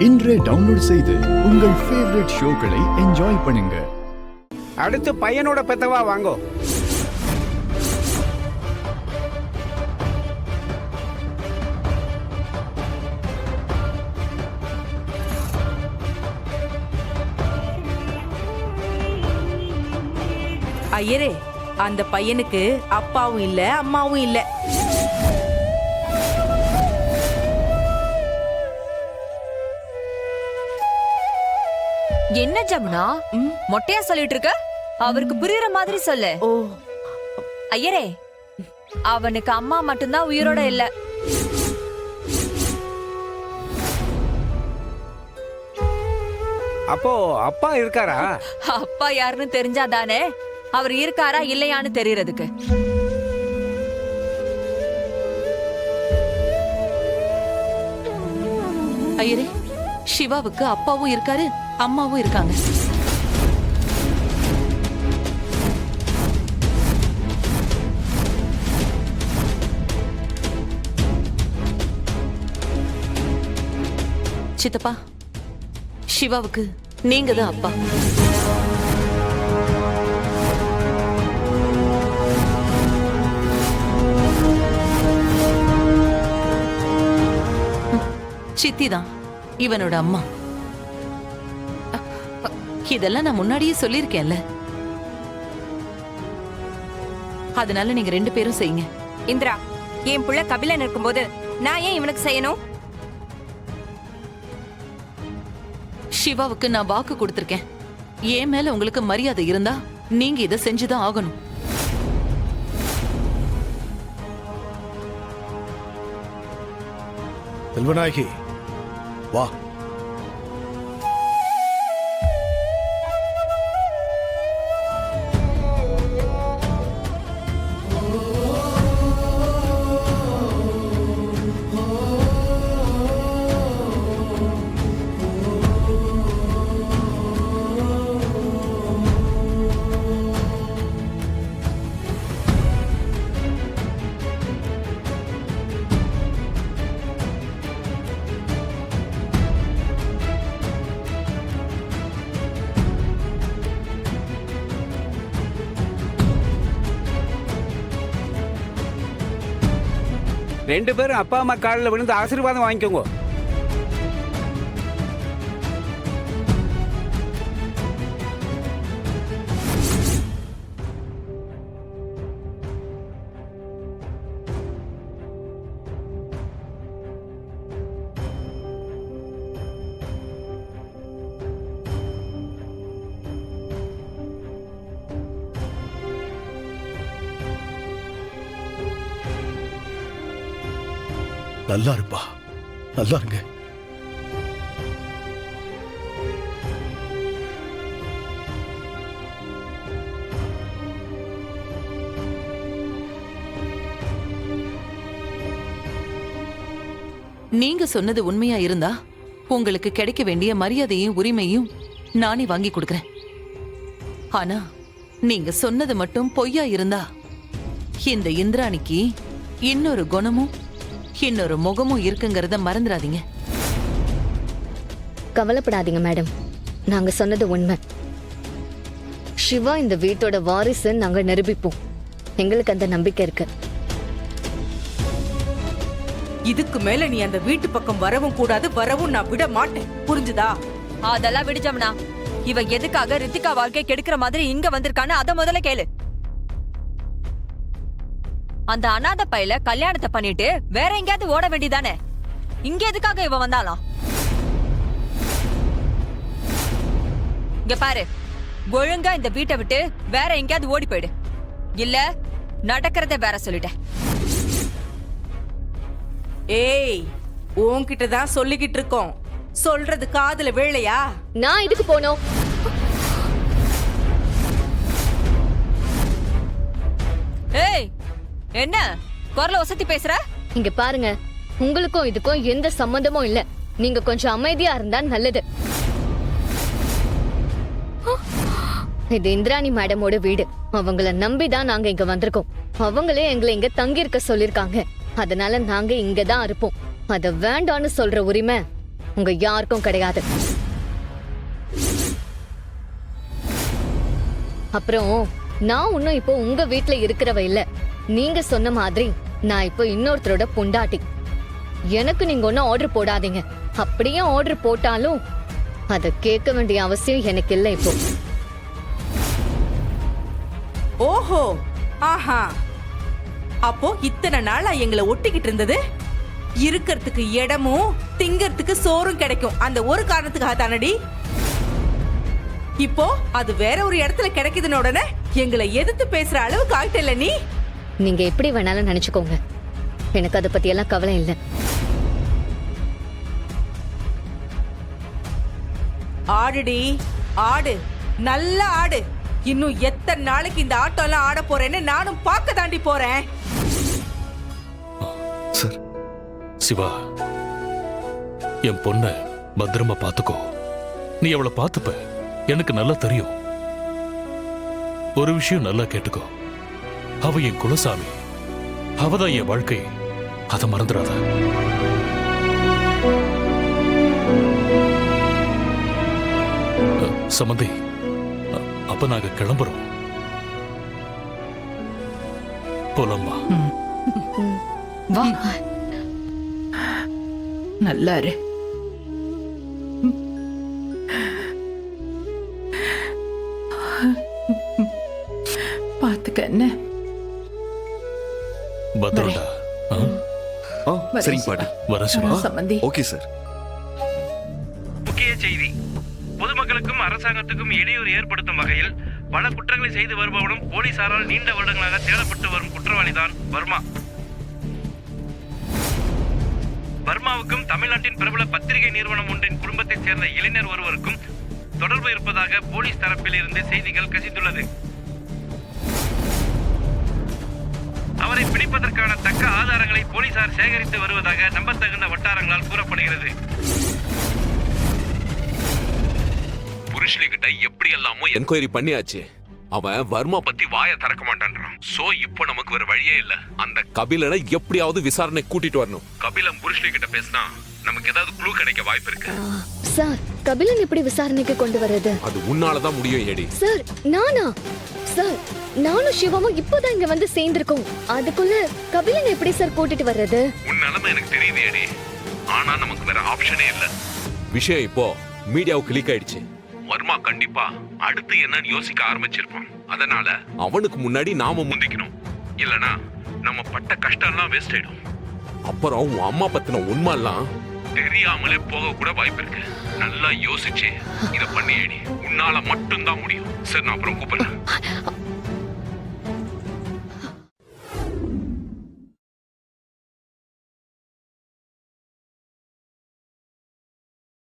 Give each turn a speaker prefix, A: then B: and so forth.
A: இன்றே டவுன்லோட் செய்து உங்கள் ஃபேவரட் ஷோக்களை என்ஜாய் பண்ணுங்க.
B: அடுத்து பையனோட பெத்தவா வாங்கோ.
C: ஐயரே, அந்த பையனுக்கு அப்பாவும் இல்ல அம்மாவும் இல்ல.
D: என்ன ஜமுனா மொட்டையா சொல்லிட்டு இருக்க? அவருக்கு புரியுற மாதிரி சொல்லு.
C: ஓ
D: ஐயரே, அவனுக்கு அம்மா மட்டும்தான் உயிரோட இல்ல.
B: அப்போ அப்பா இருக்காரா?
D: அப்பா யாருன்னு தெரிஞ்சாதானே அவர் இருக்காரா இல்லையான்னு தெரியறதுக்கு.
E: ஐயரே, சிவாவுக்கு அப்பாவும் இருக்காரு அம்மாவும் இருக்காங்க. சித்தப்பா, சிவாவுக்கு நீங்க தான் அப்பா. சித்தி தான் இவனோட அம்மா. இதெல்லாம் நான் முன்னாடியே சொல்லியிருக்கேன்ல. அதனால நீங்க 2 பேரும் செய்யுங்க.
F: இந்திரா, என் புள்ள கபிலன் இருக்கும்போது நான் ஏன் இவனுக்கு செய்யணும்?
E: சிவாவுக்கு நான் வாக்கு கொடுத்திருக்கேன். என் மேல உங்களுக்கு மரியாதை இருந்தா நீங்க இதை செஞ்சுதான் ஆகணும்.
G: செல்வநாயகி, வா.
B: ரெண்டு பேரும் அப்பா அம்மா காலில் விழுந்து ஆசீர்வாதம் வாங்கிக்கோங்க.
G: நல்லா இருப்பா, நல்லா இருங்க.
E: நீங்க சொன்னது உண்மையா இருந்தா உங்களுக்கு கிடைக்க வேண்டிய மரியாதையும் உரிமையும் நானே வாங்கி கொடுக்கறேன். ஆனா நீங்க சொன்னது மட்டும் பொய்யா இருந்தா இந்த இந்திராணிக்கு இன்னொரு குணமும் இன்னொரு முகமும் இருக்குங்கிறத மறந்துடாதீங்க.
H: கவலைப்படாதீங்க மேடம், நாங்க சொன்னது உண்மை. சிவா இந்த வீட்டோட வாரிசு நாங்க நிரூபிப்போம். எங்களுக்கு அந்த நம்பிக்கை இருக்கு.
C: இதுக்கு மேல நீ அந்த வீட்டு பக்கம் வரவும் கூடாது, வரவும் நான் விட மாட்டேன். புரிஞ்சுதா?
D: அதெல்லாம் விடு ஜமுனா. இவ எதுக்காக ரித்திகா வாழ்க்கை கெடுக்கிற மாதிரி இங்க வந்திருக்கான்னு அத முதல்ல கேளு. அந்த அனாதை பையில கல்யாணத்தை பண்ணிட்டு வேற எங்கேயாவது ஓட வேண்டியதானே? இங்க எதுக்காக இவ வந்தாலாம்? இங்க பாரு, ஒழுங்கா இந்த வீட்டை விட்டு வேற எங்கேயாவது ஓடி போயிடு. இல்ல நடக்கிறத வேற சொல்லிட்டேன்.
C: ஏய், உன்கிட்ட தான் சொல்லிக்கிட்டு இருக்கோம். சொல்றது காதுல வேளையா?
H: நான் இதுக்கு போனோம்.
D: ஏய், என்ன குரல ஒசத்தி பேசுற?
H: இங்க பாருங்க, உங்களுக்கும் இதுக்கும் எந்த சம்பந்தமும் இல்ல. நீங்க கொஞ்சம் அமைதியா இருந்தா நல்லது. இது இந்திராணி மேடமோட வீடு. அவங்கள நம்பிதான் நாங்க இங்க வந்திருக்கோம். அவங்களே எங்களை இங்க தங்கி இருக்க சொல்லிருக்காங்க. அதனால நாங்க இங்கதான் இருப்போம். அத வேண்டான்னு சொல்ற உரிமை உங்க யாருக்கும் கிடையாது. அப்புறம் நான் இன்னும் இப்போ உங்க வீட்ல இருக்கிறவ இல்ல. நீங்க சொன்ன மாதிரி நான் இப்போ இன்னொருத்தரோட பொண்டாட்டி. எனக்கு நீங்க ஒன்னும் ஆர்டர் போடாதீங்க. அப்படியே ஆர்டர் போட்டாலும் அதை கேட்க வேண்டிய அவசியம் எனக்கு இல்லை இப்போ.
C: ஓஹோ, ஆஹா. அப்போ இத்தனை நாளா எங்களை ஒட்டிக்கிட்டு இருந்தது இருக்கிறதுக்கு இடமும் திங்கறதுக்கு சோறும் கிடைக்கும் அந்த ஒரு காரணத்துக்காக தானடி. இப்போ அது வேற ஒரு இடத்துல கிடைக்குதுன்னு உடனே எங்களை எதிர்த்து பேசுற அளவுக்கு ஆயிட்டல நீ.
H: நீங்க எப்படி வேணாலும் நினைச்சுக்கோங்க, எனக்கு அதை பத்தி எல்லாம் கவலை இல்லை.
C: ஆடுடி, ஆடு, நல்லா ஆடு. இன்னும் எத்தனை நாளைக்கு இந்த ஆட்டம் எல்லாம் ஆட போறேன்னு நானும் பார்க்க தாண்டி போறேன்.
I: சார், சிவா, என் பொண்ண பத்திரமா பாத்துக்கோ. நீ அவளை பாத்துப்ப, எனக்கு நல்லா தெரியும். ஒரு விஷயம் நல்லா கேட்டுக்கோ, அவ என் குலசாமி, அவதான் என் வாழ்க்கை, அதை மறந்துடாத. சமந்தி, அப்ப நாங்க கிளம்புறோம். போலாமா?
E: வா, நல்லா இரு. பாத்துக்க என்ன
I: பத்திரம்டா.
A: சரிங்க பாட்டி.
I: வர சிவா.
E: சம்பந்தி.
A: Okay sir.
J: முக்கிய செய்தி: பொதுமக்களுக்கும் அரசாங்கத்துக்கும் இடையூறு ஏற்படுத்தும் வகையில் பல குற்றங்களை செய்து வருபவனும் போலீசாரால் நீண்ட வருடங்களாக தேடப்பட்டு வரும் குற்றவாளிதான் வர்மா. வர்மாவுக்கும் தமிழ்நாட்டின் பிரபல பத்திரிகை நிறுவனம் ஒன்றின் குடும்பத்தைச் சேர்ந்த இளைஞர் ஒருவருக்கும் தொடர்பு இருப்பதாக போலீஸ் தரப்பில் இருந்து செய்திகள் கசிந்துள்ளது. அவரை பிடிப்பதற்கான தக்க ஆதாரங்களை போலீசார் சேகரித்து வருவதாக நம்பத்தகுந்த வட்டாரங்களால் கூறப்படுகிறது.
K: புருஷலி கிட்ட எப்படி எல்லாமோ என்கொயரி பண்ணியாச்சு. அவன் வர்மா பத்தி வாயை திறக்க மாட்டான்றான். சோ இப்போ நமக்கு வேற வழியே இல்ல. அந்த கபிலனை எப்படியாவது விசாரணை கூட்டிட்டு வரணும். கபிலன் புருஷலி கிட்ட பேசினா நமக்கு ஏதாவது க்ளூ கிடைக்க வாய்ப்பு இருக்கு.
H: சார், கபிலன் எப்படி விசாரணைக்கு கொண்டு வர்றது?
K: அது உன்னாலதான் முடியும் ஏடி.
H: சார், நானா? சார், நானும் சிவாவும் இப்போதான் இங்க வந்து சேர்ந்திருக்கோம். அதுக்குள்ள கபிலன் எப்படி சார் கூட்டிட்டு வர்றது?
K: உன் நிலைமை எனக்கு தெரியுது ஏடி. ஆனா நமக்கு வேற ஆப்ஷனே இல்ல. விஷயம் இப்போ மீடியாவுக்கு லீக் ஆயிடுச்சு. வர்மா கண்டிப்பா அடுத்து என்னன்னு யோசிக்க ஆரம்பிச்சிருப்பான். அதனால அவனுக்கு முன்னாடி நாம முந்திக்கணும். இல்லனா நம்ம பட்ட கஷ்டம் எல்லாம் வேஸ்ட் ஆயிடும். அப்புறம் உன் அம்மா பத்தின உண்மை எல்லாம் தெரியாமலே போக கூட வாய்ப்பு இருக்கு. நல்லா யோசிச்சு இத பண்ணி ஏடி. உன்னால மட்டும்தான் முடியும். சரி, நான் அப்புறம் கூப்பிடுறேன்.